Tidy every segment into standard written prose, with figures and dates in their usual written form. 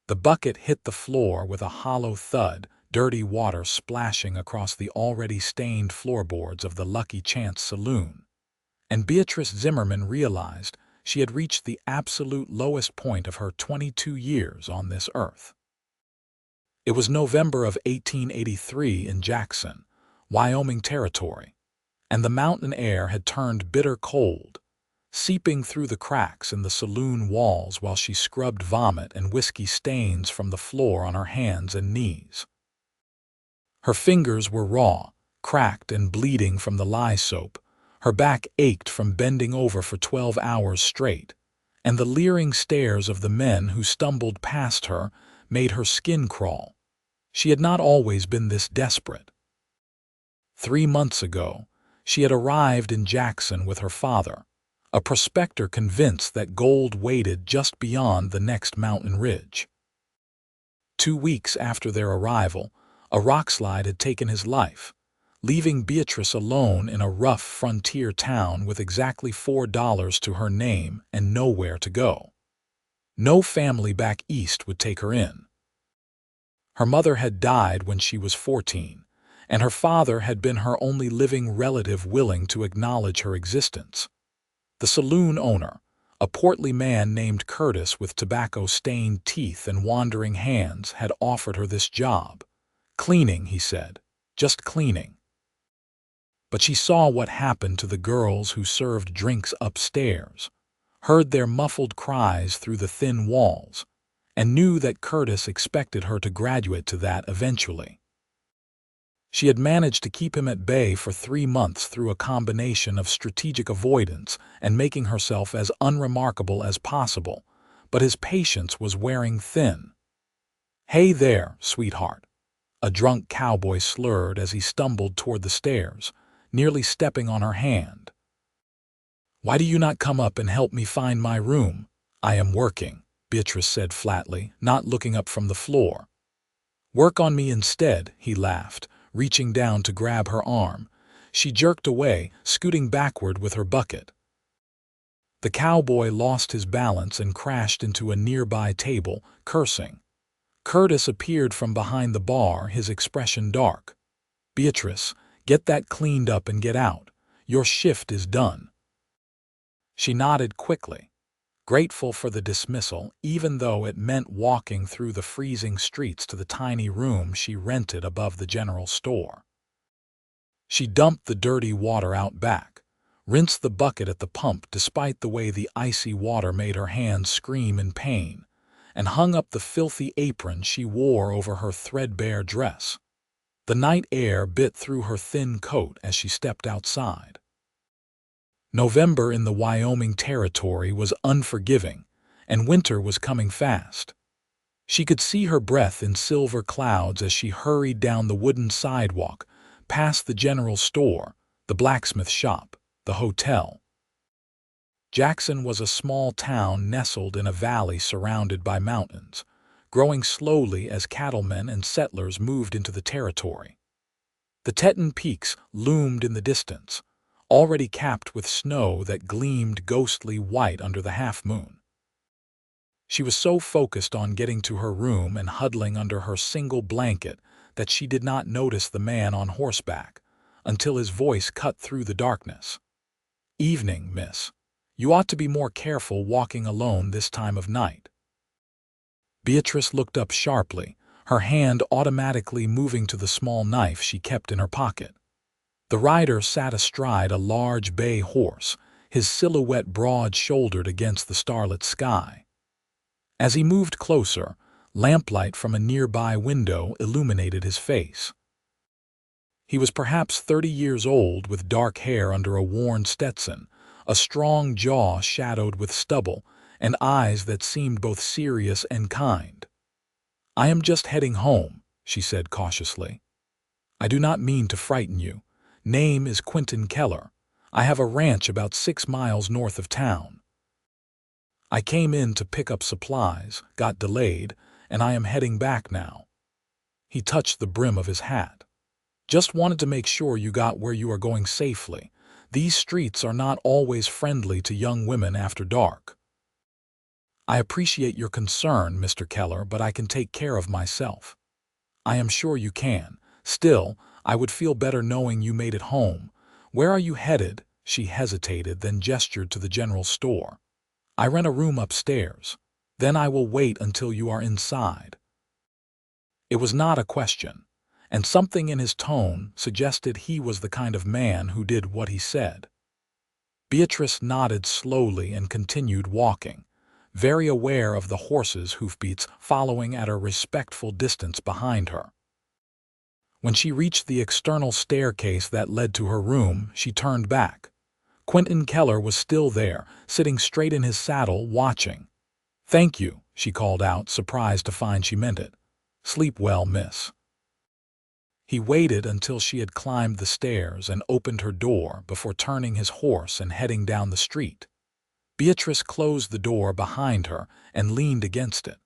The bucket hit the floor with a hollow thud, dirty water splashing across the already stained floorboards of the Lucky Chance saloon. And Beatrice Zimmerman realized she had reached the absolute lowest point of her 22 years on this earth. It was November of 1883 in Jackson, Wyoming Territory, and the mountain air had turned bitter cold, seeping through the cracks in the saloon walls while she scrubbed vomit and whiskey stains from the floor on her hands and knees. Her fingers were raw, cracked and bleeding from the lye soap. Her back ached from bending over for 12 hours straight, and the leering stares of the men who stumbled past her made her skin crawl. She had not always been this desperate. 3 months ago, she had arrived in Jackson with her father, a prospector convinced that gold waited just beyond the next mountain ridge. 2 weeks after their arrival, a rockslide had taken his life, leaving Beatrice alone in a rough frontier town with exactly $4 to her name and nowhere to go. No family back east would take her in. Her mother had died when she was 14, and her father had been her only living relative willing to acknowledge her existence. The saloon owner, a portly man named Curtis with tobacco-stained teeth and wandering hands, had offered her this job. Cleaning, he said, just cleaning. But she saw what happened to the girls who served drinks upstairs, heard their muffled cries through the thin walls, and knew that Curtis expected her to graduate to that eventually. She had managed to keep him at bay for 3 months through a combination of strategic avoidance and making herself as unremarkable as possible, but his patience was wearing thin. "Hey there, sweetheart," a drunk cowboy slurred as he stumbled toward the stairs, nearly stepping on her hand. "Why do you not come up and help me find my room?" "I am working," Beatrice said flatly, not looking up from the floor. "Work on me instead," he laughed, reaching down to grab her arm. She jerked away, scooting backward with her bucket. The cowboy lost his balance and crashed into a nearby table, cursing. Curtis appeared from behind the bar, his expression dark. "Beatrice, get that cleaned up and get out. Your shift is done." She nodded quickly, grateful for the dismissal, even though it meant walking through the freezing streets to the tiny room she rented above the general store. She dumped the dirty water out back, rinsed the bucket at the pump despite the way the icy water made her hands scream in pain, and hung up the filthy apron she wore over her threadbare dress. The night air bit through her thin coat as she stepped outside. November in the Wyoming Territory was unforgiving, and winter was coming fast. She could see her breath in silver clouds as she hurried down the wooden sidewalk, past the general store, the blacksmith shop, the hotel. Jackson was a small town nestled in a valley surrounded by mountains, growing slowly as cattlemen and settlers moved into the territory. The Teton Peaks loomed in the distance, already capped with snow that gleamed ghostly white under the half-moon. She was so focused on getting to her room and huddling under her single blanket that she did not notice the man on horseback, until his voice cut through the darkness. "Evening, miss. You ought to be more careful walking alone this time of night." Beatrice looked up sharply, her hand automatically moving to the small knife she kept in her pocket. The rider sat astride a large bay horse, his silhouette broad-shouldered against the starlit sky. As he moved closer, lamplight from a nearby window illuminated his face. He was perhaps 30 years old, with dark hair under a worn Stetson, a strong jaw shadowed with stubble, and eyes that seemed both serious and kind. "I am just heading home," she said cautiously. "I do not mean to frighten you. Name is Quinton Keller. I have a ranch about 6 miles north of town. I came in to pick up supplies, got delayed, and I am heading back now." He touched the brim of his hat. "Just wanted to make sure you got where you are going safely. These streets are not always friendly to young women after dark." I appreciate your concern, Mr. Keller, but I can take care of myself. I am sure you can. Still, I would feel better knowing you made it home. Where are you headed? She hesitated, then gestured to the general store. I rent a room upstairs. Then I will wait until you are inside. It was not a question, and something in his tone suggested he was the kind of man who did what he said. Beatrice nodded slowly and continued walking, very aware of the horses' hoofbeats following at a respectful distance behind her. When she reached the external staircase that led to her room, she turned back. Quinton Keller was still there, sitting straight in his saddle, watching. "Thank you," she called out, surprised to find she meant it. "Sleep well, miss." He waited until she had climbed the stairs and opened her door before turning his horse and heading down the street. Beatrice closed the door behind her and leaned against it,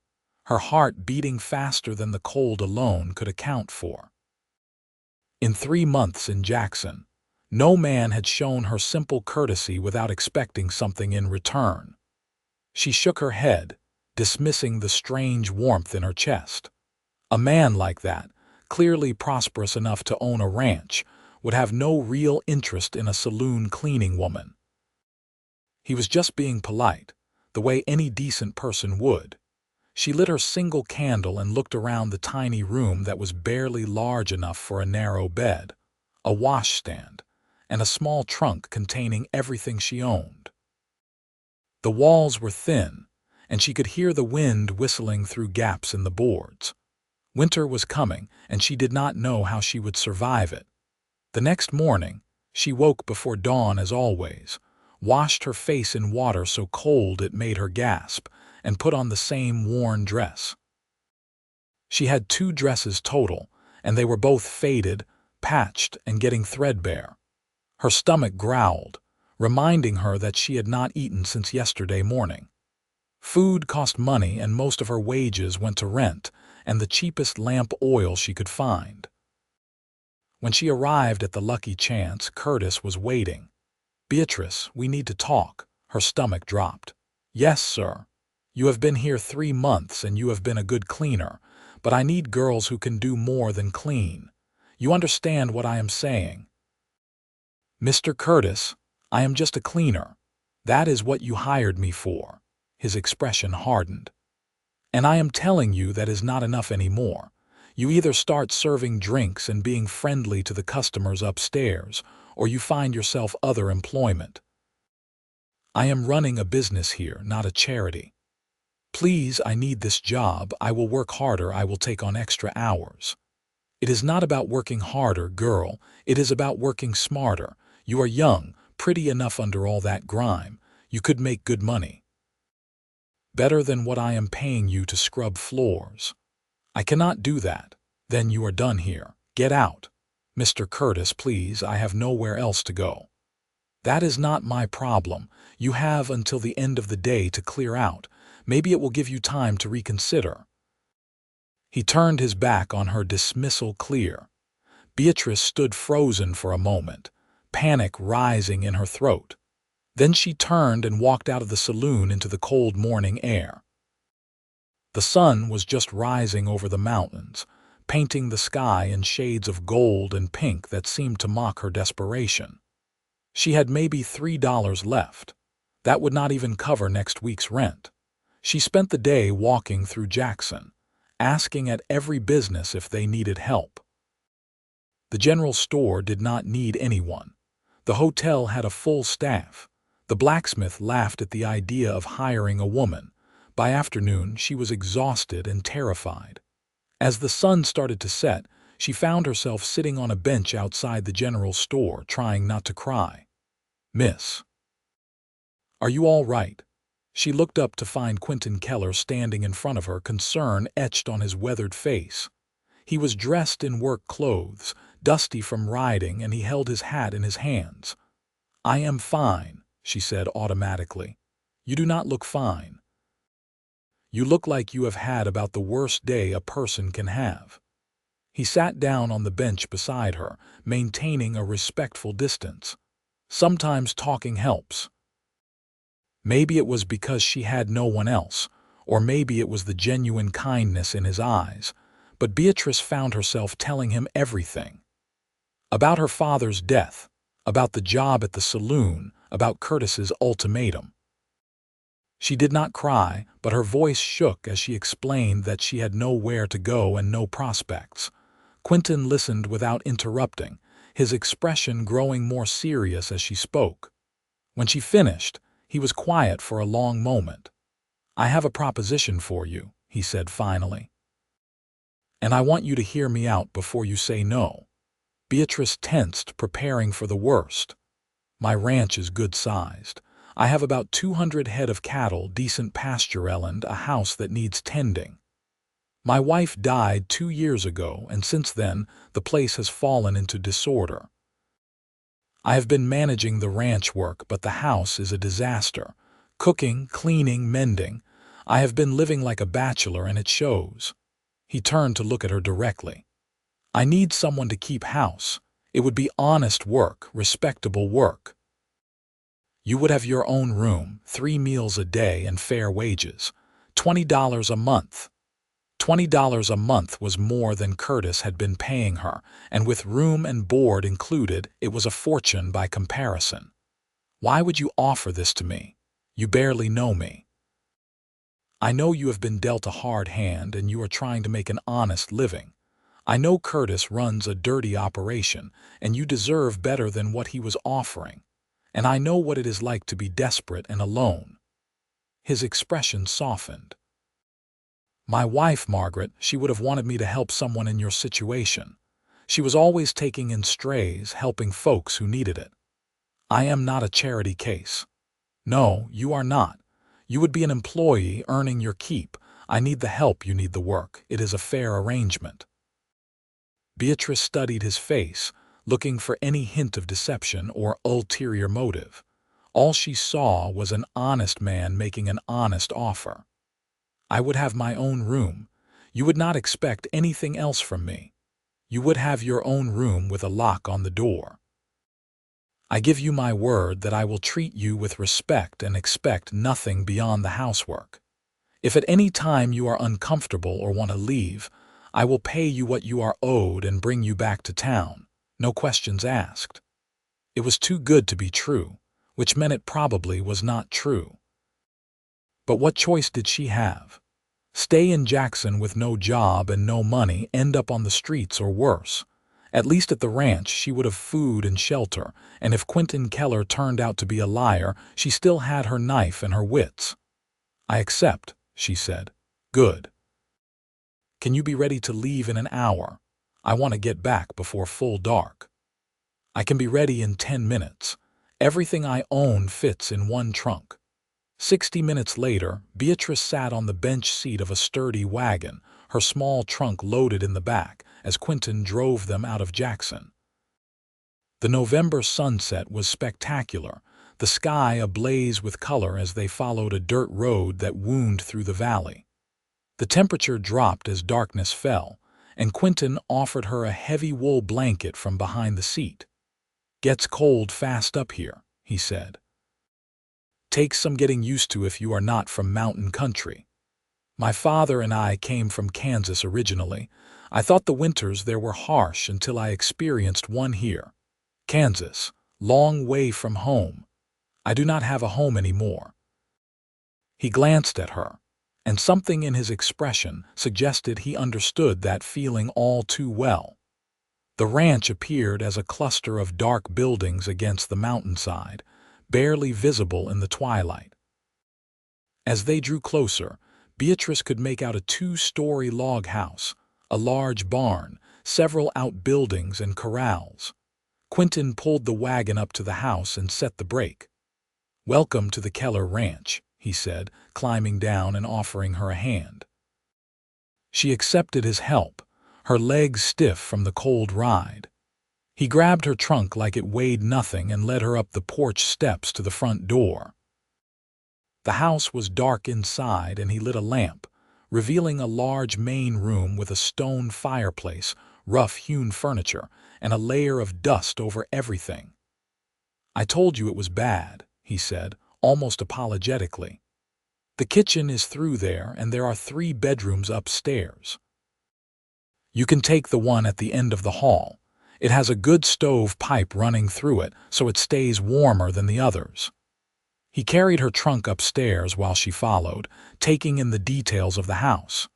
her heart beating faster than the cold alone could account for. In 3 months in Jackson, no man had shown her simple courtesy without expecting something in return. She shook her head, dismissing the strange warmth in her chest. A man like that, clearly prosperous enough to own a ranch, would have no real interest in a saloon cleaning woman. He was just being polite, the way any decent person would. She lit her single candle and looked around the tiny room that was barely large enough for a narrow bed, a washstand, and a small trunk containing everything she owned. The walls were thin, and she could hear the wind whistling through gaps in the boards. Winter was coming, and she did not know how she would survive it. The next morning, she woke before dawn as always, washed her face in water so cold it made her gasp, and put on the same worn dress. She had 2 dresses total, and they were both faded, patched, and getting threadbare. Her stomach growled, reminding her that she had not eaten since yesterday morning. Food cost money, and most of her wages went to rent and the cheapest lamp oil she could find. When she arrived at the Lucky Chance, Curtis was waiting. "Beatrice, we need to talk." Her stomach dropped. "Yes, sir. You have been here 3 months and you have been a good cleaner, but I need girls who can do more than clean. You understand what I am saying?" "Mr. Curtis, I am just a cleaner. That is what you hired me for." His expression hardened. "And I am telling you that is not enough anymore. You either start serving drinks and being friendly to the customers upstairs, or you find yourself other employment. I am running a business here, not a charity. Please, I need this job. I will work harder. I will take on extra hours. It is not about working harder, girl. It is about working smarter. You are young, pretty enough under all that grime. You could make good money. Better than what I am paying you to scrub floors. I cannot do that. Then you are done here. Get out." "Mr. Curtis, please, I have nowhere else to go." "That is not my problem. You have until the end of the day to clear out. Maybe it will give you time to reconsider." He turned his back on her dismissal clear. Beatrice stood frozen for a moment, panic rising in her throat. Then she turned and walked out of the saloon into the cold morning air. The sun was just rising over the mountains, painting the sky in shades of gold and pink that seemed to mock her desperation. She had maybe $3 left. That would not even cover next week's rent. She spent the day walking through Jackson, asking at every business if they needed help. The general store did not need anyone. The hotel had a full staff. The blacksmith laughed at the idea of hiring a woman. By afternoon, she was exhausted and terrified. As the sun started to set, she found herself sitting on a bench outside the general store, trying not to cry. "Miss, are you all right?" She looked up to find Quinton Keller standing in front of her, concern etched on his weathered face. He was dressed in work clothes, dusty from riding, and he held his hat in his hands. "I am fine," she said automatically. "You do not look fine. You look like you have had about the worst day a person can have." He sat down on the bench beside her, maintaining a respectful distance. Sometimes talking helps. Maybe it was because she had no one else, or maybe it was the genuine kindness in his eyes, but Beatrice found herself telling him everything. About her father's death, about the job at the saloon, about Curtis's ultimatum. She did not cry, but her voice shook as she explained that she had nowhere to go and no prospects. Quinton listened without interrupting, his expression growing more serious as she spoke. When she finished, he was quiet for a long moment. "I have a proposition for you," he said finally. "And I want you to hear me out before you say no." Beatrice tensed, preparing for the worst. "My ranch is good-sized. I have about 200 head of cattle, decent pasture and a house that needs tending. My wife died 2 years ago, and since then, the place has fallen into disorder. I have been managing the ranch work, but the house is a disaster. Cooking, cleaning, mending. I have been living like a bachelor, and it shows." He turned to look at her directly. "I need someone to keep house. It would be honest work, respectable work. You would have your own room, 3 meals a day, and fair wages. $20 a month." $20 a month was more than Curtis had been paying her, and with room and board included, it was a fortune by comparison. "Why would you offer this to me? You barely know me. I know you have been dealt a hard hand and you are trying to make an honest living. I know Curtis runs a dirty operation, and you deserve better than what he was offering. And I know what it is like to be desperate and alone." His expression softened. "My wife, Margaret, she would have wanted me to help someone in your situation. She was always taking in strays, helping folks who needed it. I am not a charity case." "No, you are not. You would be an employee earning your keep. I need the help, you need the work. It is a fair arrangement." Beatrice studied his face, looking for any hint of deception or ulterior motive. All she saw was an honest man making an honest offer. "I would have my own room. You would not expect anything else from me. You would have your own room with a lock on the door. I give you my word that I will treat you with respect and expect nothing beyond the housework. If at any time you are uncomfortable or want to leave, I will pay you what you are owed and bring you back to town. No questions asked." It was too good to be true, which meant it probably was not true. But what choice did she have? Stay in Jackson with no job and no money, end up on the streets or worse. At least at the ranch she would have food and shelter, and if Quinton Keller turned out to be a liar, she still had her knife and her wits. "I accept," she said. "Good. Can you be ready to leave in an hour? I want to get back before full dark." "I can be ready in 10 minutes. Everything I own fits in one trunk." 60 minutes later, Beatrice sat on the bench seat of a sturdy wagon, her small trunk loaded in the back, as Quinton drove them out of Jackson. The November sunset was spectacular, the sky ablaze with color as they followed a dirt road that wound through the valley. The temperature dropped as darkness fell, and Quinton offered her a heavy wool blanket from behind the seat. "Gets cold fast up here," he said. "Takes some getting used to if you are not from mountain country. My father and I came from Kansas originally. I thought the winters there were harsh until I experienced one here. Kansas, long way from home. I do not have a home anymore." He glanced at her, and something in his expression suggested he understood that feeling all too well. The ranch appeared as a cluster of dark buildings against the mountainside, barely visible in the twilight. As they drew closer, Beatrice could make out a 2-story log house, a large barn, several outbuildings and corrals. Quinton pulled the wagon up to the house and set the brake. "Welcome to the Keller Ranch," he said, climbing down and offering her a hand. She accepted his help, her legs stiff from the cold ride. He grabbed her trunk like it weighed nothing and led her up the porch steps to the front door. The house was dark inside, and he lit a lamp, revealing a large main room with a stone fireplace, rough-hewn furniture, and a layer of dust over everything. "I told you it was bad," he said, almost apologetically. The kitchen is through there, and there are 3 bedrooms upstairs. You can take the one at the end of the hall. It has a good stove pipe running through it, so it stays warmer than the others." He carried her trunk upstairs while she followed, taking in the details of the house.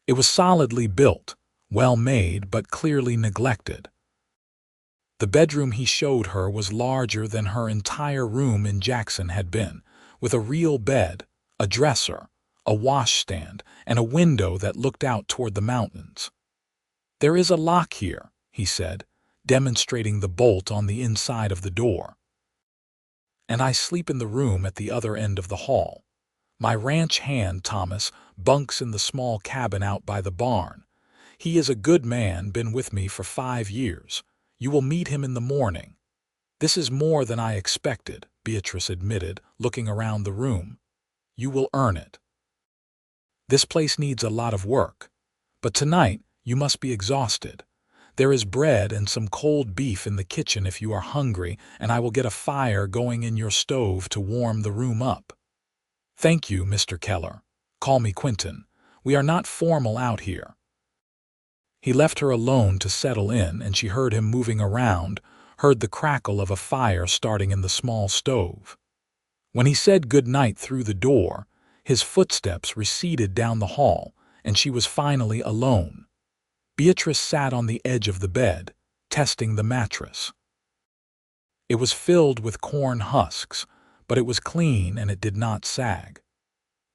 It was solidly built, well made, but clearly neglected. The bedroom he showed her was larger than her entire room in Jackson had been, with a real bed, a dresser, a washstand, and a window that looked out toward the mountains. "There is a lock here," he said, demonstrating the bolt on the inside of the door. "And I sleep in the room at the other end of the hall. My ranch hand, Thomas, bunks in the small cabin out by the barn. He is a good man, been with me for 5 years. You will meet him in the morning." "This is more than I expected," Beatrice admitted, looking around the room. "You will earn it. This place needs a lot of work. But tonight you must be exhausted. There is bread and some cold beef in the kitchen if you are hungry, and I will get a fire going in your stove to warm the room up." "Thank you, Mr. Keller. Call me Quinton. We are not formal out here." He left her alone to settle in, and she heard him moving around, heard the crackle of a fire starting in the small stove. When he said good night through the door, his footsteps receded down the hall, and she was finally alone. Beatrice sat on the edge of the bed, testing the mattress. It was filled with corn husks, but it was clean and it did not sag.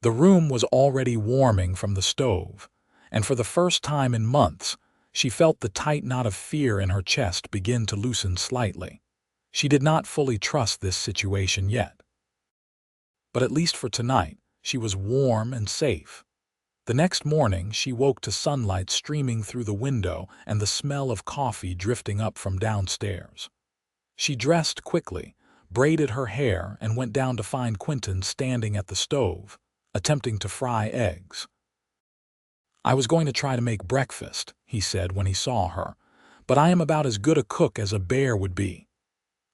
The room was already warming from the stove, and for the first time in months, she felt the tight knot of fear in her chest begin to loosen slightly. She did not fully trust this situation yet. But at least for tonight, she was warm and safe. The next morning, she woke to sunlight streaming through the window and the smell of coffee drifting up from downstairs. She dressed quickly, braided her hair, and went down to find Quinton standing at the stove, attempting to fry eggs. "I was going to try to make breakfast," he said when he saw her, "but I am about as good a cook as a bear would be."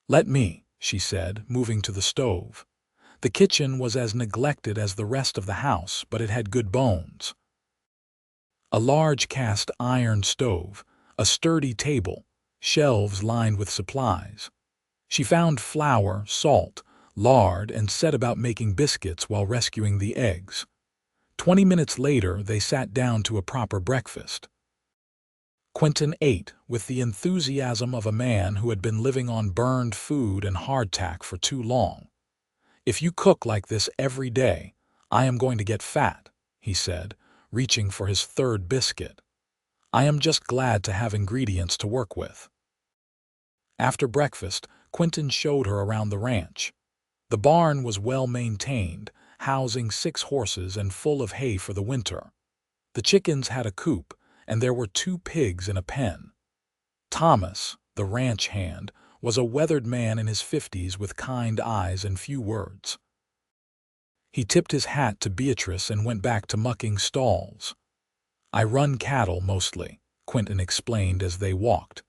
"Let me," she said, moving to the stove. The kitchen was as neglected as the rest of the house, but it had good bones. A large cast iron stove, a sturdy table, shelves lined with supplies. She found flour, salt, lard, and set about making biscuits while rescuing the eggs. 20 minutes later, they sat down to a proper breakfast. Quinton ate with the enthusiasm of a man who had been living on burned food and hardtack for too long. "If you cook like this every day, I am going to get fat," he said, reaching for his 3rd biscuit. "I am just glad to have ingredients to work with." After breakfast, Quinton showed her around the ranch. The barn was well maintained, housing 6 horses and full of hay for the winter. The chickens had a coop, and there were 2 pigs in a pen. Thomas, the ranch hand, was a weathered man in his 50s with kind eyes and few words. He tipped his hat to Beatrice and went back to mucking stalls. "I run cattle mostly," Quinton explained as they walked.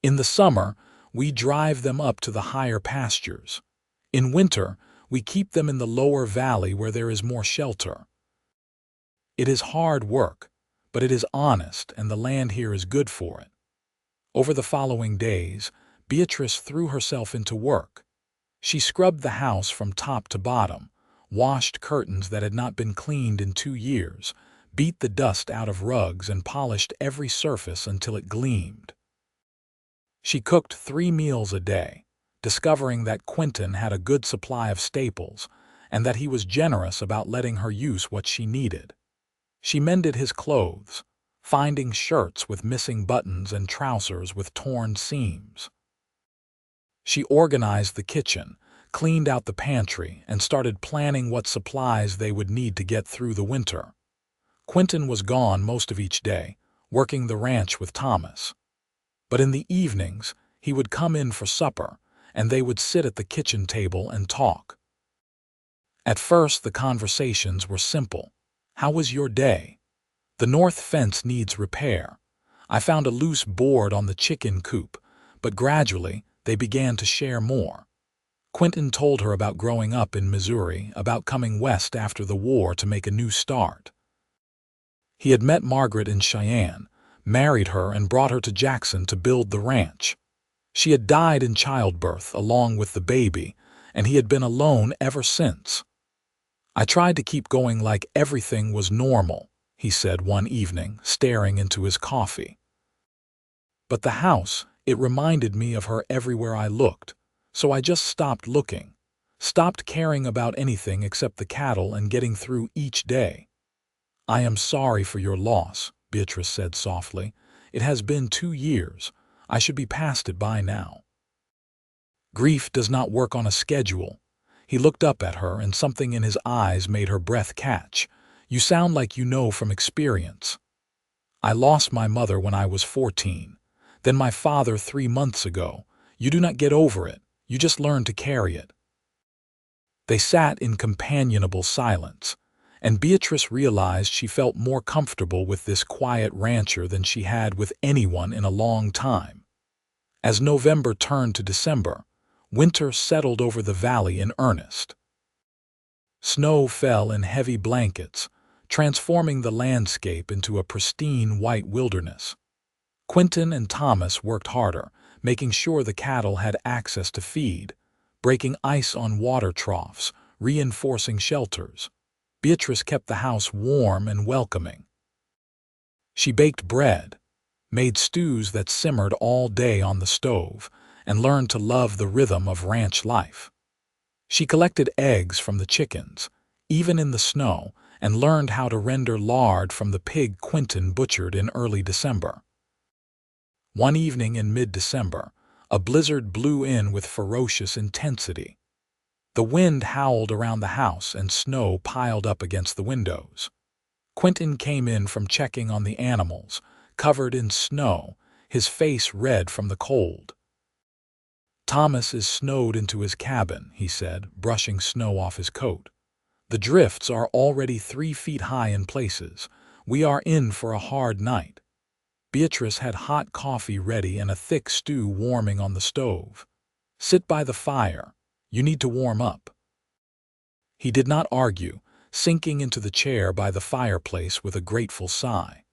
"In the summer, we drive them up to the higher pastures. In winter, we keep them in the lower valley where there is more shelter. It is hard work, but it is honest, and the land here is good for it." Over the following days, Beatrice threw herself into work. She scrubbed the house from top to bottom, washed curtains that had not been cleaned in 2 years, beat the dust out of rugs, and polished every surface until it gleamed. She cooked 3 meals a day, discovering that Quinton had a good supply of staples and that he was generous about letting her use what she needed. She mended his clothes, finding shirts with missing buttons and trousers with torn seams. She organized the kitchen, cleaned out the pantry, and started planning what supplies they would need to get through the winter. Quinton was gone most of each day, working the ranch with Thomas. But in the evenings, he would come in for supper, and they would sit at the kitchen table and talk. At first, the conversations were simple. "How was your day?" "The north fence needs repair. I found a loose board on the chicken coop," but gradually they began to share more. Quinton told her about growing up in Missouri, about coming west after the war to make a new start. He had met Margaret in Cheyenne, married her, and brought her to Jackson to build the ranch. She had died in childbirth along with the baby, and he had been alone ever since. "I tried to keep going like everything was normal," he said one evening, staring into his coffee. "But the house, it reminded me of her everywhere I looked, so I just stopped looking, stopped caring about anything except the cattle and getting through each day." "I am sorry for your loss," Beatrice said softly. "It has been 2 years. I should be past it by now." "Grief does not work on a schedule." He looked up at her, and something in his eyes made her breath catch. "You sound like you know from experience." "I lost my mother when I was 14. Then my father 3 months ago. You do not get over it. You just learn to carry it." They sat in companionable silence, and Beatrice realized she felt more comfortable with this quiet rancher than she had with anyone in a long time. As November turned to December, winter settled over the valley in earnest. Snow fell in heavy blankets, transforming the landscape into a pristine white wilderness. Quinton and Thomas worked harder, making sure the cattle had access to feed, breaking ice on water troughs, reinforcing shelters. Beatrice kept the house warm and welcoming. She baked bread, made stews that simmered all day on the stove, and learned to love the rhythm of ranch life. She collected eggs from the chickens, even in the snow, and learned how to render lard from the pig Quinton butchered in early December. One evening in mid-December, a blizzard blew in with ferocious intensity. The wind howled around the house and snow piled up against the windows. Quinton came in from checking on the animals, covered in snow, his face red from the cold. "Thomas is snowed into his cabin," he said, brushing snow off his coat. "The drifts are already 3 feet high in places. We are in for a hard night." Beatrice had hot coffee ready and a thick stew warming on the stove. "Sit by the fire. You need to warm up." He did not argue, sinking into the chair by the fireplace with a grateful sigh.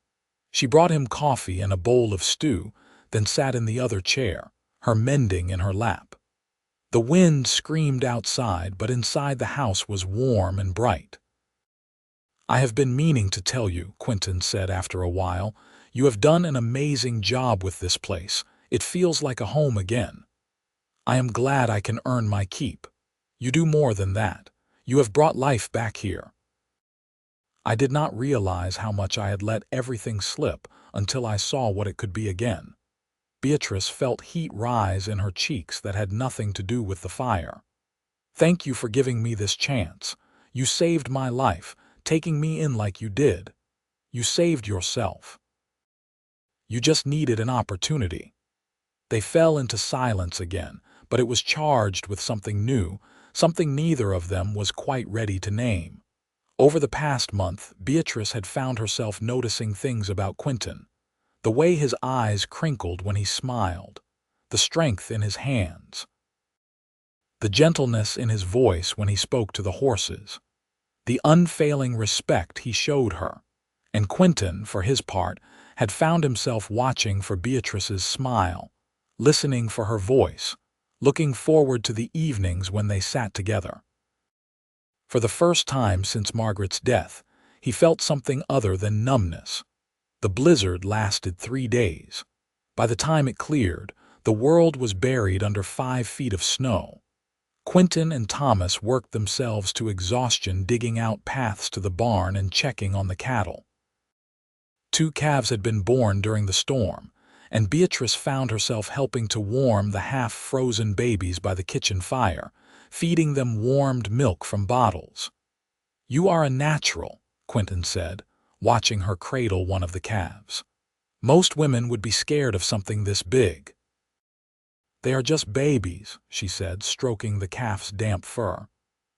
She brought him coffee and a bowl of stew, then sat in the other chair, her mending in her lap. The wind screamed outside, but inside the house was warm and bright. "I have been meaning to tell you," Quinton said after a while. "You have done an amazing job with this place. It feels like a home again. I am glad I can earn my keep. You do more than that. You have brought life back here." "I did not realize how much I had let everything slip until I saw what it could be again." Beatrice felt heat rise in her cheeks that had nothing to do with the fire. "Thank you for giving me this chance. You saved my life, taking me in like you did. You saved yourself. You just needed an opportunity." They fell into silence again, but it was charged with something new, something neither of them was quite ready to name. Over the past month, Beatrice had found herself noticing things about Quinton. The way his eyes crinkled when he smiled, the strength in his hands, the gentleness in his voice when he spoke to the horses, the unfailing respect he showed her. And Quinton, for his part, had found himself watching for Beatrice's smile, listening for her voice, looking forward to the evenings when they sat together. For the first time since Margaret's death, he felt something other than numbness. The blizzard lasted 3 days. By the time it cleared, the world was buried under 5 feet of snow. Quinton and Thomas worked themselves to exhaustion digging out paths to the barn and checking on the cattle. 2 calves had been born during the storm, and Beatrice found herself helping to warm the half-frozen babies by the kitchen fire, feeding them warmed milk from bottles. "You are a natural," Quinton said, watching her cradle one of the calves. "Most women would be scared of something this big." "They are just babies," she said, stroking the calf's damp fur.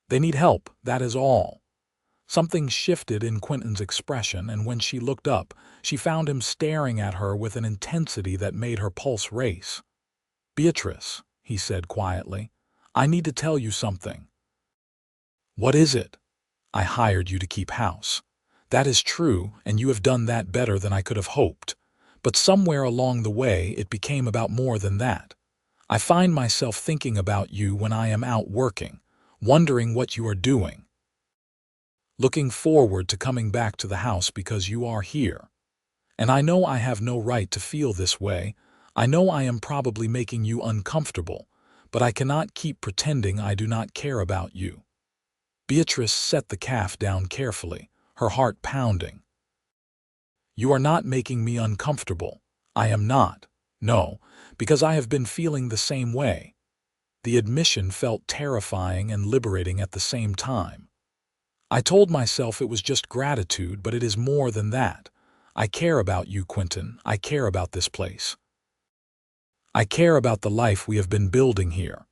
"They need help, that is all." Something shifted in Quinton's expression, and when she looked up, she found him staring at her with an intensity that made her pulse race. "Beatrice," he said quietly, I need to tell you something." "What is it?" "I hired you to keep house." "That is true, and you have done that better than I could have hoped. But somewhere along the way it became about more than that. I find myself thinking about you when I am out working, wondering what you are doing, looking forward to coming back to the house because you are here. And I know I have no right to feel this way. I know I am probably making you uncomfortable, but I cannot keep pretending I do not care about you." Beatrice set the calf down carefully, her heart pounding. "You are not making me uncomfortable. I am not. No, because I have been feeling the same way." The admission felt terrifying and liberating at the same time. I told myself it was just gratitude, but it is more than that. I care about you, Quinton. I care about this place. I care about the life we have been building here.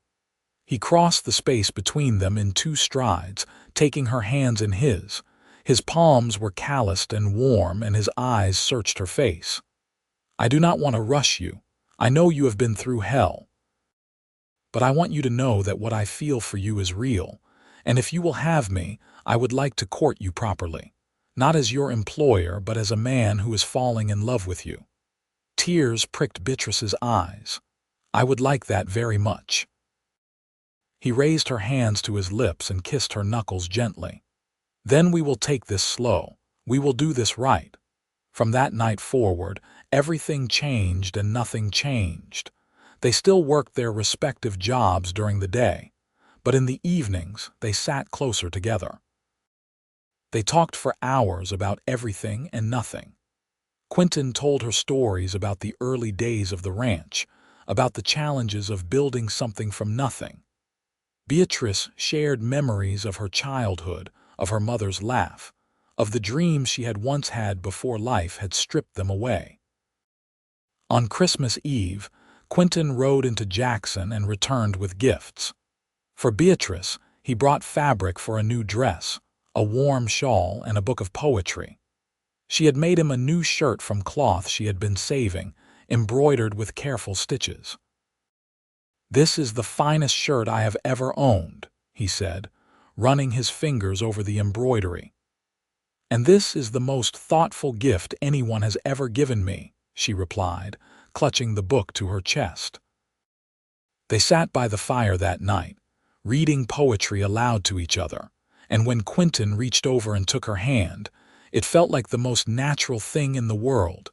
He crossed the space between them in 2 strides, taking her hands in his. His palms were calloused and warm, and his eyes searched her face. "I do not want to rush you. I know you have been through hell. But I want you to know that what I feel for you is real, and if you will have me, I would like to court you properly. Not as your employer, but as a man who is falling in love with you." Tears pricked Beatrice's eyes. "I would like that very much." He raised her hands to his lips and kissed her knuckles gently. "Then we will take this slow. We will do this right." From that night forward, everything changed and nothing changed. They still worked their respective jobs during the day, but in the evenings they sat closer together. They talked for hours about everything and nothing. Quinton told her stories about the early days of the ranch, about the challenges of building something from nothing. Beatrice shared memories of her childhood, of her mother's laugh, of the dreams she had once had before life had stripped them away. On Christmas Eve, Quinton rode into Jackson and returned with gifts. For Beatrice, he brought fabric for a new dress, a warm shawl, and a book of poetry. She had made him a new shirt from cloth she had been saving, embroidered with careful stitches. "This is the finest shirt I have ever owned," he said, running his fingers over the embroidery. "And this is the most thoughtful gift anyone has ever given me," she replied, clutching the book to her chest. They sat by the fire that night, reading poetry aloud to each other, and when Quinton reached over and took her hand, it felt like the most natural thing in the world.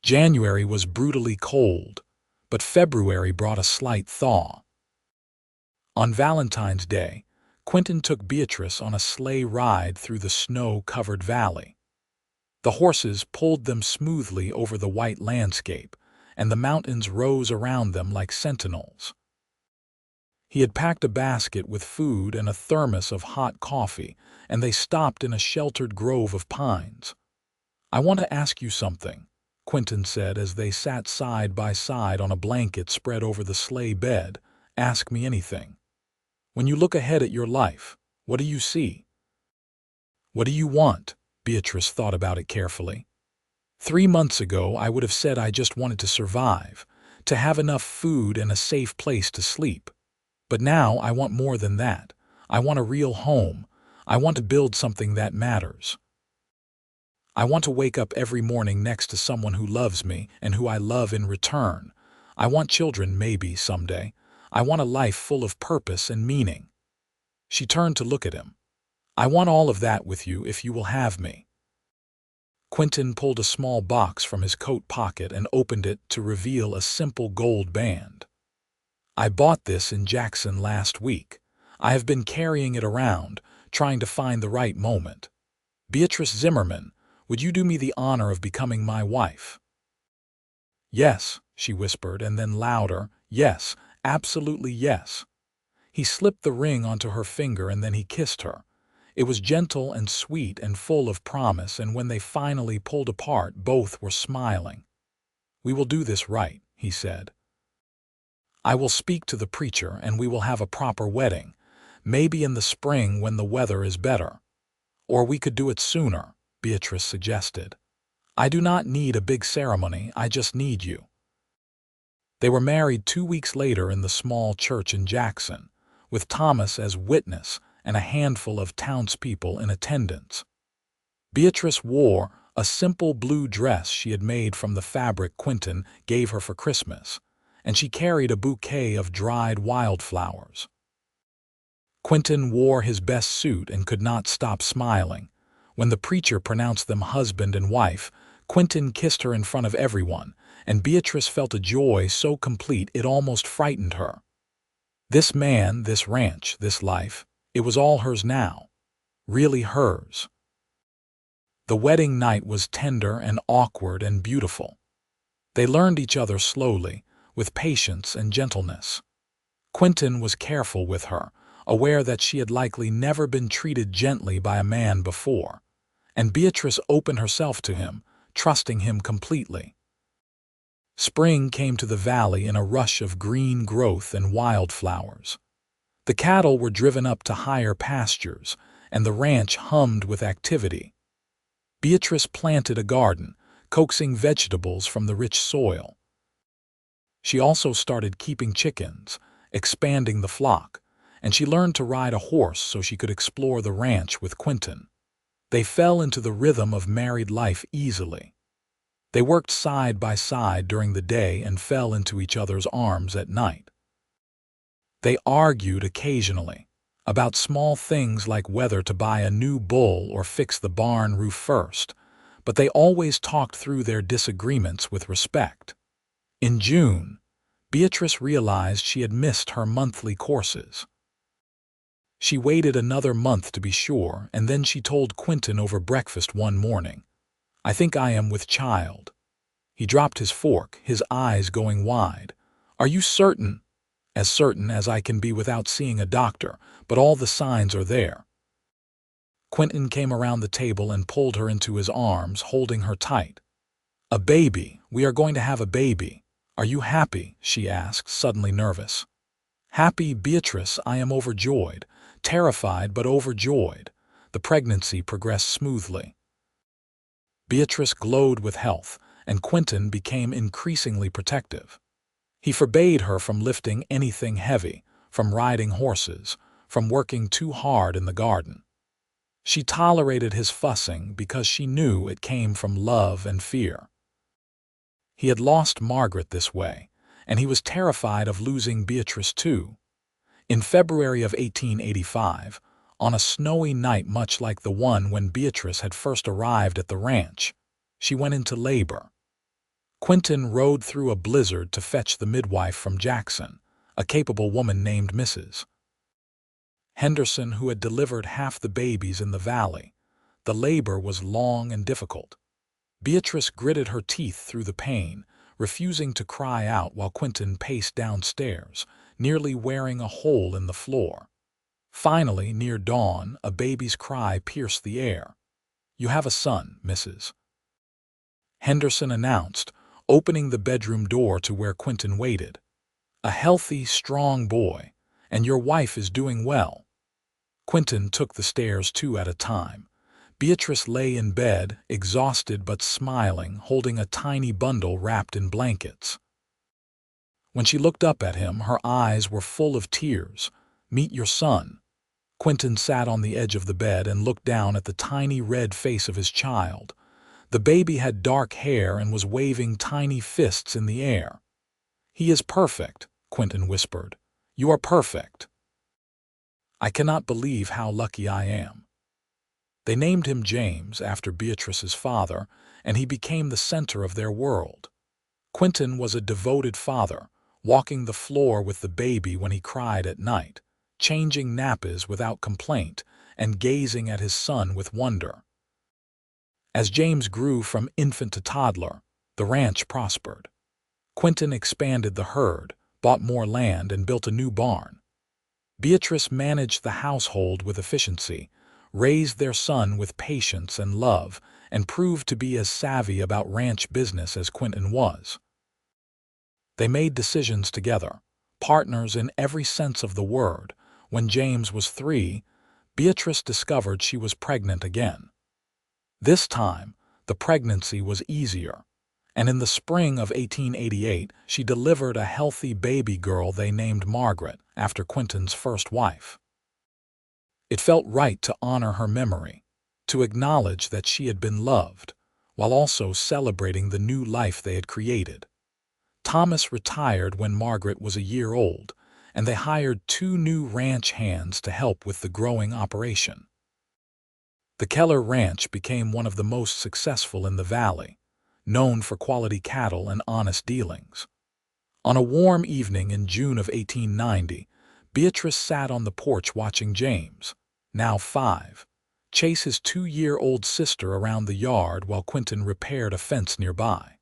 January was brutally cold, but February brought a slight thaw. On Valentine's Day, Quinton took Beatrice on a sleigh ride through the snow-covered valley. The horses pulled them smoothly over the white landscape, and the mountains rose around them like sentinels. He had packed a basket with food and a thermos of hot coffee, and they stopped in a sheltered grove of pines. "I want to ask you something," Quinton said as they sat side by side on a blanket spread over the sleigh bed. "Ask me anything. When you look ahead at your life, what do you see? What do you want?" Beatrice thought about it carefully. 3 months ago, I would have said I just wanted to survive, to have enough food and a safe place to sleep. But now I want more than that. I want a real home. I want to build something that matters. I want to wake up every morning next to someone who loves me and who I love in return. I want children, maybe someday. I want a life full of purpose and meaning." She turned to look at him. "I want all of that with you if you will have me." Quinton pulled a small box from his coat pocket and opened it to reveal a simple gold band. "I bought this in Jackson last week. I have been carrying it around, trying to find the right moment. Beatrice Zimmerman, would you do me the honor of becoming my wife?" "Yes," she whispered, and then louder, "Yes, absolutely yes." He slipped the ring onto her finger and then he kissed her. It was gentle and sweet and full of promise, and when they finally pulled apart, both were smiling. "We will do this right," he said. "I will speak to the preacher and we will have a proper wedding, maybe in the spring when the weather is better. Or we could do it sooner," Beatrice suggested. "I do not need a big ceremony, I just need you." They were married 2 weeks later in the small church in Jackson, with Thomas as witness and a handful of townspeople in attendance. Beatrice wore a simple blue dress she had made from the fabric Quinton gave her for Christmas, and she carried a bouquet of dried wildflowers. Quinton wore his best suit and could not stop smiling. When the preacher pronounced them husband and wife, Quinton kissed her in front of everyone, and Beatrice felt a joy so complete it almost frightened her. This man, this ranch, this life, it was all hers now. Really hers. The wedding night was tender and awkward and beautiful. They learned each other slowly, with patience and gentleness. Quinton was careful with her, aware that she had likely never been treated gently by a man before, and Beatrice opened herself to him, trusting him completely. Spring came to the valley in a rush of green growth and wildflowers. The cattle were driven up to higher pastures, and the ranch hummed with activity. Beatrice planted a garden, coaxing vegetables from the rich soil. She also started keeping chickens, expanding the flock, and she learned to ride a horse so she could explore the ranch with Quinton. They fell into the rhythm of married life easily. They worked side by side during the day and fell into each other's arms at night. They argued occasionally about small things like whether to buy a new bull or fix the barn roof first, but they always talked through their disagreements with respect. In June, Beatrice realized she had missed her monthly courses. She waited another month to be sure, and then she told Quinton over breakfast one morning, "I think I am with child." He dropped his fork, his eyes going wide. "Are you certain?" "As certain as I can be without seeing a doctor, but all the signs are there." Quinton came around the table and pulled her into his arms, holding her tight. "A baby. We are going to have a baby. Are you happy?" she asked, suddenly nervous. "Happy, Beatrice, I am overjoyed. Terrified but overjoyed." The pregnancy progressed smoothly. Beatrice glowed with health, and Quinton became increasingly protective. He forbade her from lifting anything heavy, from riding horses, from working too hard in the garden. She tolerated his fussing because she knew it came from love and fear. He had lost Margaret this way, and he was terrified of losing Beatrice too. In February of 1885, on a snowy night much like the one when Beatrice had first arrived at the ranch, she went into labor. Quinton rode through a blizzard to fetch the midwife from Jackson, a capable woman named Mrs. Henderson, who had delivered half the babies in the valley. The labor was long and difficult. Beatrice gritted her teeth through the pain, refusing to cry out while Quinton paced downstairs, nearly wearing a hole in the floor. Finally, near dawn, a baby's cry pierced the air. "You have a son, Mrs. Henderson announced, opening the bedroom door to where Quinton waited. "A healthy, strong boy, and your wife is doing well." Quinton took the stairs two at a time. Beatrice lay in bed, exhausted but smiling, holding a tiny bundle wrapped in blankets. When she looked up at him, her eyes were full of tears. "Meet your son." Quinton sat on the edge of the bed and looked down at the tiny red face of his child. The baby had dark hair and was waving tiny fists in the air. "He is perfect," Quinton whispered. "You are perfect. I cannot believe how lucky I am." They named him James after Beatrice's father, and he became the center of their world. Quinton was a devoted father, walking the floor with the baby when he cried at night, changing nappies without complaint, and gazing at his son with wonder. As James grew from infant to toddler, the ranch prospered. Quinton expanded the herd, bought more land, and built a new barn. Beatrice managed the household with efficiency, raised their son with patience and love, and proved to be as savvy about ranch business as Quinton was. They made decisions together, partners in every sense of the word. When James was 3, Beatrice discovered she was pregnant again. This time, the pregnancy was easier, and in the spring of 1888, she delivered a healthy baby girl they named Margaret, after Quinton's first wife. It felt right to honor her memory, to acknowledge that she had been loved, while also celebrating the new life they had created. Thomas retired when Margaret was a year old, and they hired 2 new ranch hands to help with the growing operation. The Keller Ranch became one of the most successful in the valley, known for quality cattle and honest dealings. On a warm evening in June of 1890, Beatrice sat on the porch watching James, now 5, chase his 2-year-old sister around the yard while Quinton repaired a fence nearby.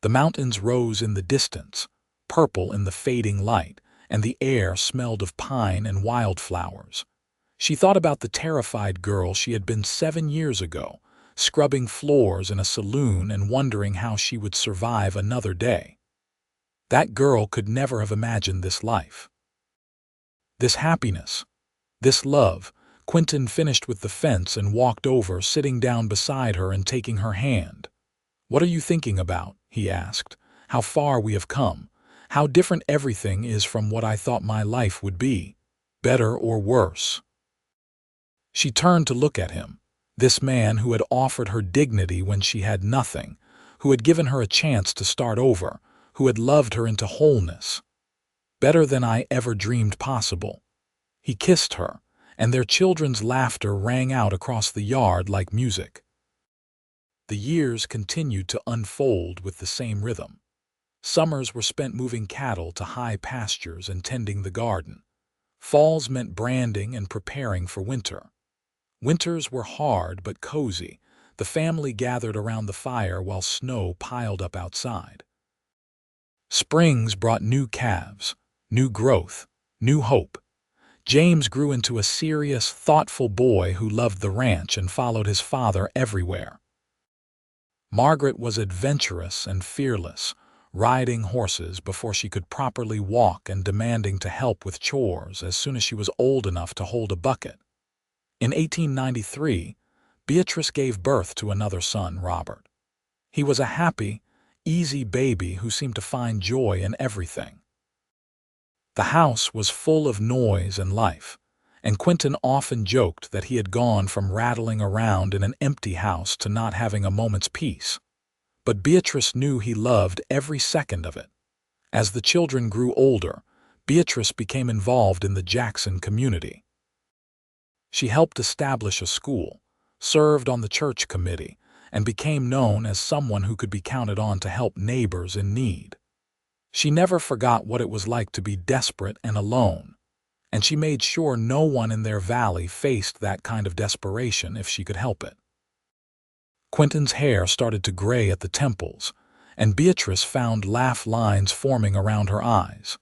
The mountains rose in the distance, purple in the fading light, and the air smelled of pine and wildflowers. She thought about the terrified girl she had been 7 years ago, scrubbing floors in a saloon and wondering how she would survive another day. That girl could never have imagined this life. This happiness, this love. Quinton finished with the fence and walked over, sitting down beside her and taking her hand. "What are you thinking about?" he asked. "How far we have come. How different everything is from what I thought my life would be. Better or worse?" She turned to look at him, this man who had offered her dignity when she had nothing, who had given her a chance to start over, who had loved her into wholeness. "Better than I ever dreamed possible." He kissed her, and their children's laughter rang out across the yard like music. The years continued to unfold with the same rhythm. Summers were spent moving cattle to high pastures and tending the garden. Falls meant branding and preparing for winter. Winters were hard but cozy. The family gathered around the fire while snow piled up outside. Springs brought new calves, new growth, new hope. James grew into a serious, thoughtful boy who loved the ranch and followed his father everywhere. Margaret was adventurous and fearless, riding horses before she could properly walk and demanding to help with chores as soon as she was old enough to hold a bucket. In 1893, Beatrice gave birth to another son, Robert. He was a happy, easy baby who seemed to find joy in everything. The house was full of noise and life, and Quinton often joked that he had gone from rattling around in an empty house to not having a moment's peace. But Beatrice knew he loved every second of it. As the children grew older, Beatrice became involved in the Jackson community. She helped establish a school, served on the church committee, and became known as someone who could be counted on to help neighbors in need. She never forgot what it was like to be desperate and alone, and she made sure no one in their valley faced that kind of desperation if she could help it. Quinton's hair started to gray at the temples, and Beatrice found laugh lines forming around her eyes.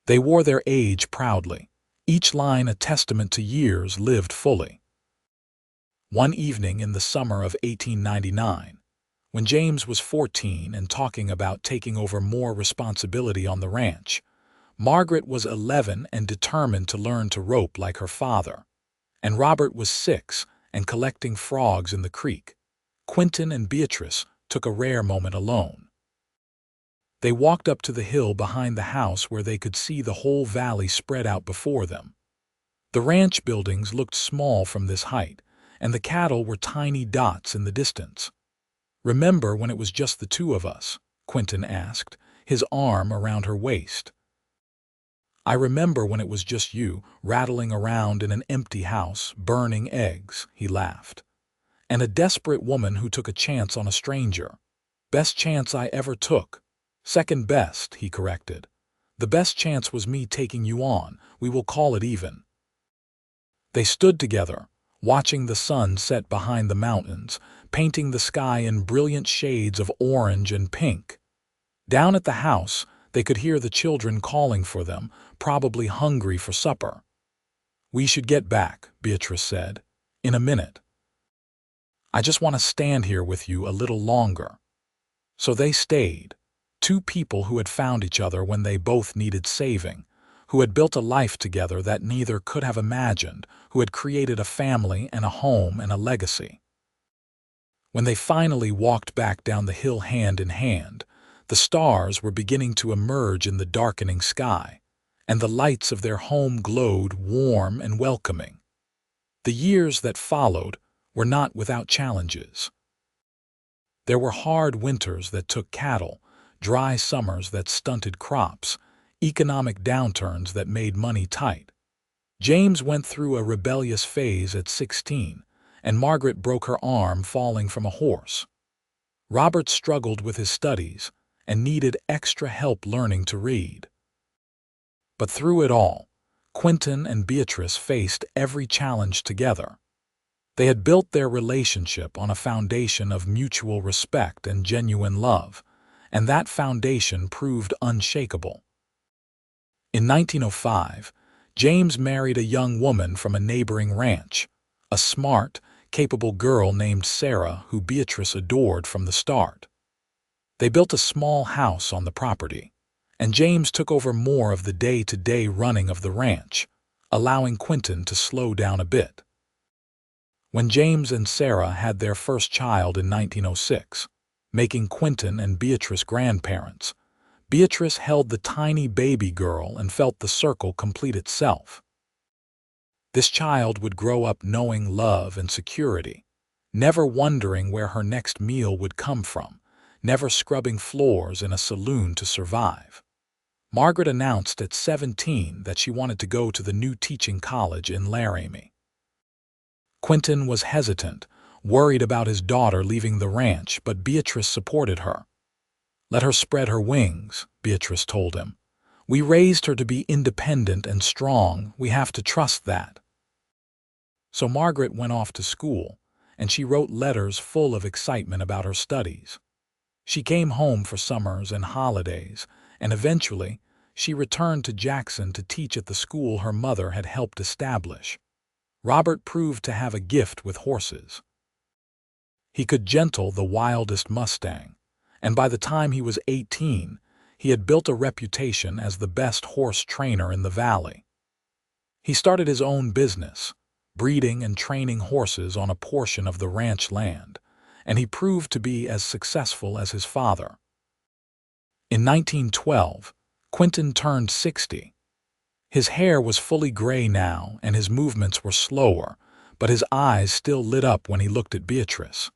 They wore their age proudly, each line a testament to years lived fully. One evening in the summer of 1899, when James was 14 and talking about taking over more responsibility on the ranch, Margaret was 11 and determined to learn to rope like her father, and Robert was 6 and collecting frogs in the creek. Quinton and Beatrice took a rare moment alone. They walked up to the hill behind the house where they could see the whole valley spread out before them. The ranch buildings looked small from this height, and the cattle were tiny dots in the distance. "Remember when it was just the 2 of us?" Quinton asked, his arm around her waist. "I remember when it was just you, rattling around in an empty house, burning eggs," he laughed. "And a desperate woman who took a chance on a stranger." "Best chance I ever took." "Second best," he corrected. "The best chance was me taking you on. We will call it even." They stood together, watching the sun set behind the mountains, painting the sky in brilliant shades of orange and pink. Down at the house, they could hear the children calling for them, probably hungry for supper. "We should get back," Beatrice said, "in a minute. I just want to stand here with you a little longer." So they stayed, 2 people who had found each other when they both needed saving, who had built a life together that neither could have imagined, who had created a family and a home and a legacy. When they finally walked back down the hill hand in hand, the stars were beginning to emerge in the darkening sky, and the lights of their home glowed warm and welcoming. The years that followed were not without challenges. There were hard winters that took cattle, dry summers that stunted crops, economic downturns that made money tight. James went through a rebellious phase at 16, and Margaret broke her arm falling from a horse. Robert struggled with his studies and needed extra help learning to read. But through it all, Quinton and Beatrice faced every challenge together. They had built their relationship on a foundation of mutual respect and genuine love, and that foundation proved unshakable. In 1905, James married a young woman from a neighboring ranch, a smart, capable girl named Sarah who Beatrice adored from the start. They built a small house on the property, and James took over more of the day-to-day running of the ranch, allowing Quinton to slow down a bit. When James and Sarah had their first child in 1906, making Quinton and Beatrice grandparents, Beatrice held the tiny baby girl and felt the circle complete itself. This child would grow up knowing love and security, never wondering where her next meal would come from, never scrubbing floors in a saloon to survive. Margaret announced at 17 that she wanted to go to the new teaching college in Laramie. Quinton was hesitant, worried about his daughter leaving the ranch, but Beatrice supported her. "Let her spread her wings," Beatrice told him. "We raised her to be independent and strong. We have to trust that." So Margaret went off to school, and she wrote letters full of excitement about her studies. She came home for summers and holidays, and eventually she returned to Jackson to teach at the school her mother had helped establish. Robert proved to have a gift with horses. He could gentle the wildest Mustang, and by the time he was 18, he had built a reputation as the best horse trainer in the valley. He started his own business, breeding and training horses on a portion of the ranch land, and he proved to be as successful as his father. In 1912, Quinton turned 60. His hair was fully gray now, and his movements were slower, but his eyes still lit up when he looked at Beatrice.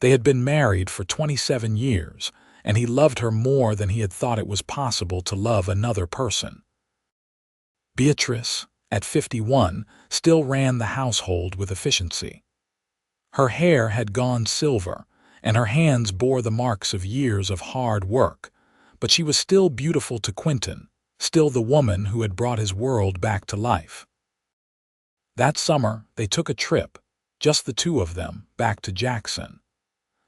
They had been married for 27 years, and he loved her more than he had thought it was possible to love another person. Beatrice, at 51, still ran the household with efficiency. Her hair had gone silver, and her hands bore the marks of years of hard work, but she was still beautiful to Quinton, still the woman who had brought his world back to life. That summer, they took a trip, just the two of them, back to Jackson.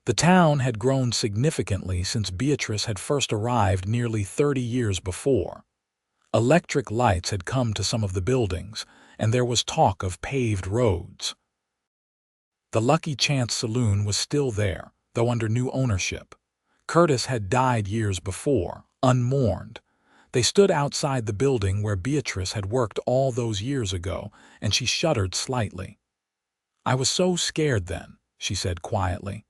The town had grown significantly since Beatrice had first arrived nearly 30 years before. Electric lights had come to some of the buildings, and there was talk of paved roads. The Lucky Chance Saloon was still there, though under new ownership. Curtis had died years before, unmourned. They stood outside the building where Beatrice had worked all those years ago, and she shuddered slightly. "I was so scared then," she said quietly.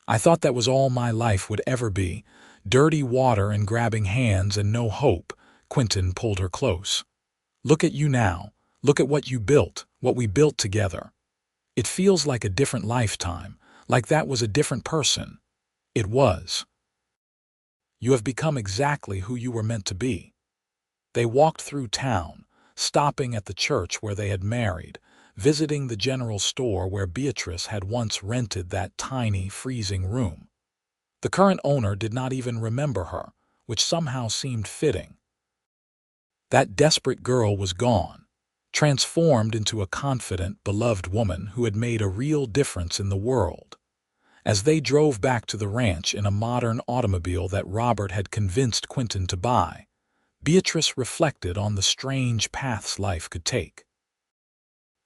"I thought that was all my life would ever be, dirty water and grabbing hands and no hope." Quinton pulled her close. "Look at you now. Look at what you built, what we built together. It feels like a different lifetime, like that was a different person." It was. "You have become exactly who you were meant to be." They walked through town, stopping at the church where they had married, visiting the general store where Beatrice had once rented that tiny, freezing room. The current owner did not even remember her, which somehow seemed fitting. That desperate girl was gone, transformed into a confident, beloved woman who had made a real difference in the world. As they drove back to the ranch in a modern automobile that Robert had convinced Quinton to buy, Beatrice reflected on the strange paths life could take.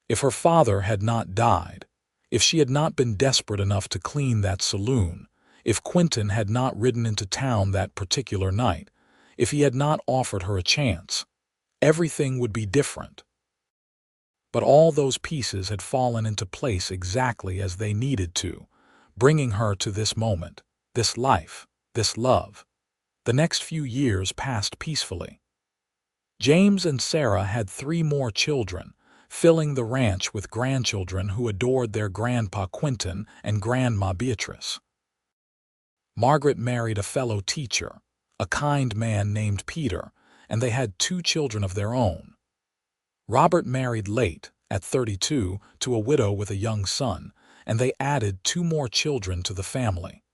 If her father had not died, if she had not been desperate enough to clean that saloon, if Quinton had not ridden into town that particular night, if he had not offered her a chance, everything would be different. But all those pieces had fallen into place exactly as they needed to, bringing her to this moment, this life, this love. The next few years passed peacefully. James and Sarah had 3 more children, filling the ranch with grandchildren who adored their grandpa Quinton and grandma Beatrice. Margaret married a fellow teacher, a kind man named Peter, and they had 2 children of their own. Robert married late, at 32, to a widow with a young son, and they added 2 more children to the family.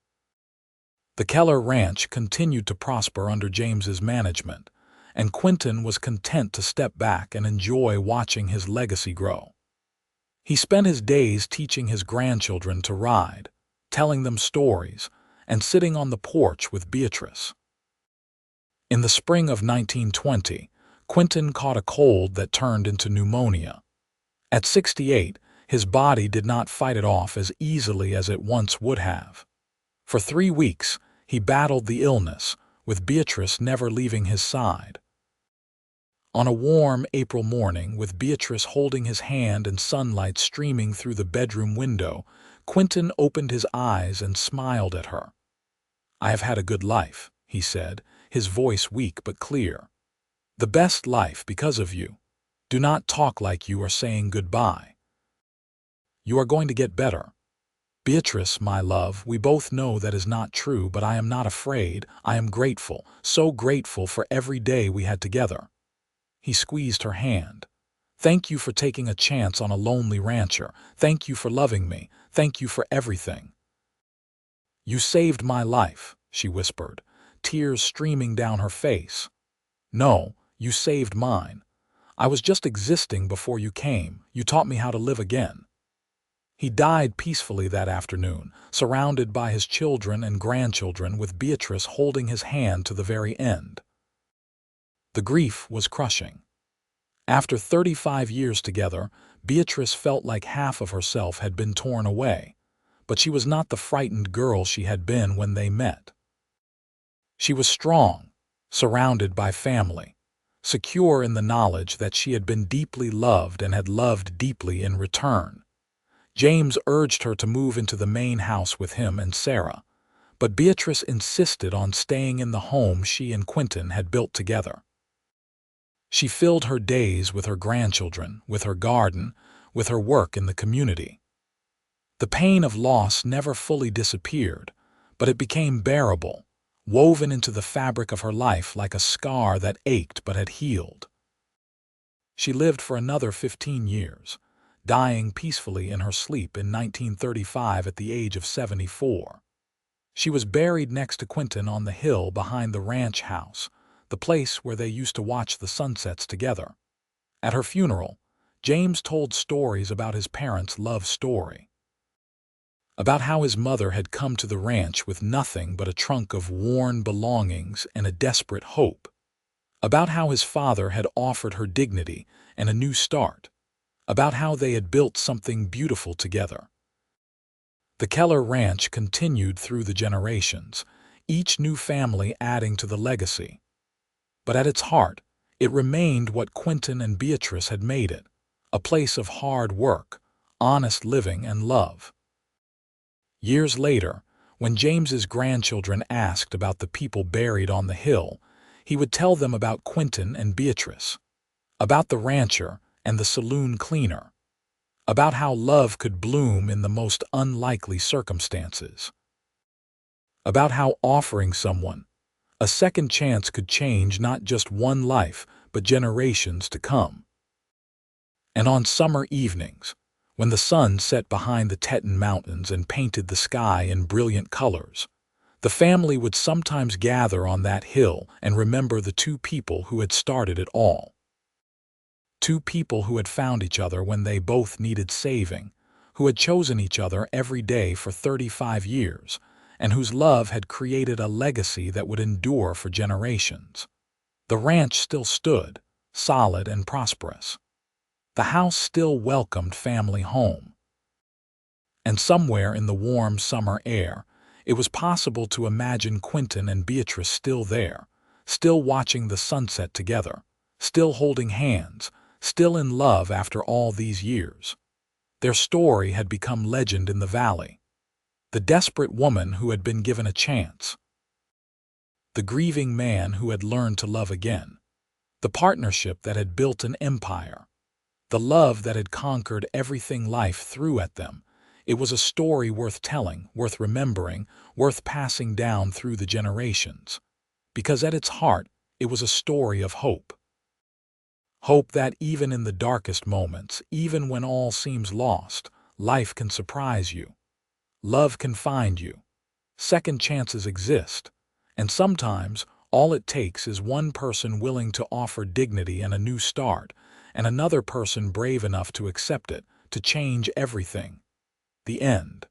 The Keller Ranch continued to prosper under James's management, and Quinton was content to step back and enjoy watching his legacy grow. He spent his days teaching his grandchildren to ride, telling them stories, and sitting on the porch with Beatrice. In the spring of 1920, Quinton caught a cold that turned into pneumonia. At 68, his body did not fight it off as easily as it once would have. For 3 weeks, he battled the illness, with Beatrice never leaving his side. On a warm April morning, with Beatrice holding his hand and sunlight streaming through the bedroom window, Quinton opened his eyes and smiled at her. "I have had a good life," he said, his voice weak but clear. "The best life because of you. Do not talk like you are saying goodbye. You are going to get better. Beatrice, my love, we both know that is not true, but I am not afraid. I am grateful, so grateful for every day we had together." He squeezed her hand. "Thank you for taking a chance on a lonely rancher. Thank you for loving me. Thank you for everything." "You saved my life," she whispered, tears streaming down her face. "No, you saved mine. I was just existing before you came. You taught me how to live again." He died peacefully that afternoon, surrounded by his children and grandchildren, with Beatrice holding his hand to the very end. The grief was crushing. After 35 years together, Beatrice felt like half of herself had been torn away, but she was not the frightened girl she had been when they met. She was strong, surrounded by family, secure in the knowledge that she had been deeply loved and had loved deeply in return. James urged her to move into the main house with him and Sarah, but Beatrice insisted on staying in the home she and Quinton had built together. She filled her days with her grandchildren, with her garden, with her work in the community. The pain of loss never fully disappeared, but it became bearable, woven into the fabric of her life like a scar that ached but had healed. She lived for another 15 years, dying peacefully in her sleep in 1935 at the age of 74. She was buried next to Quinton on the hill behind the ranch house, the place where they used to watch the sunsets together. At her funeral, James told stories about his parents' love story, about how his mother had come to the ranch with nothing but a trunk of worn belongings and a desperate hope, about how his father had offered her dignity and a new start, about how they had built something beautiful together. The Keller Ranch continued through the generations, each new family adding to the legacy. But at its heart, it remained what Quinton and Beatrice had made it, a place of hard work, honest living, and love. Years later, when James's grandchildren asked about the people buried on the hill, he would tell them about Quinton and Beatrice, about the rancher and the saloon cleaner, about how love could bloom in the most unlikely circumstances, about how offering someone a second chance could change not just one life, but generations to come. And on summer evenings, when the sun set behind the Teton Mountains and painted the sky in brilliant colors, the family would sometimes gather on that hill and remember the 2 people who had started it all. 2 people who had found each other when they both needed saving, who had chosen each other every day for 35 years, and whose love had created a legacy that would endure for generations. The ranch still stood, solid and prosperous. The house still welcomed family home. And somewhere in the warm summer air, it was possible to imagine Quinton and Beatrice still there, still watching the sunset together, still holding hands, still in love after all these years. Their story had become legend in the valley. The desperate woman who had been given a chance. The grieving man who had learned to love again. The partnership that had built an empire. The love that had conquered everything life threw at them. It was a story worth telling, worth remembering, worth passing down through the generations. Because at its heart, it was a story of hope. Hope that even in the darkest moments, even when all seems lost, life can surprise you. Love can find you. Second chances exist. And sometimes, all it takes is one person willing to offer dignity and a new start, and another person brave enough to accept it, to change everything. The end.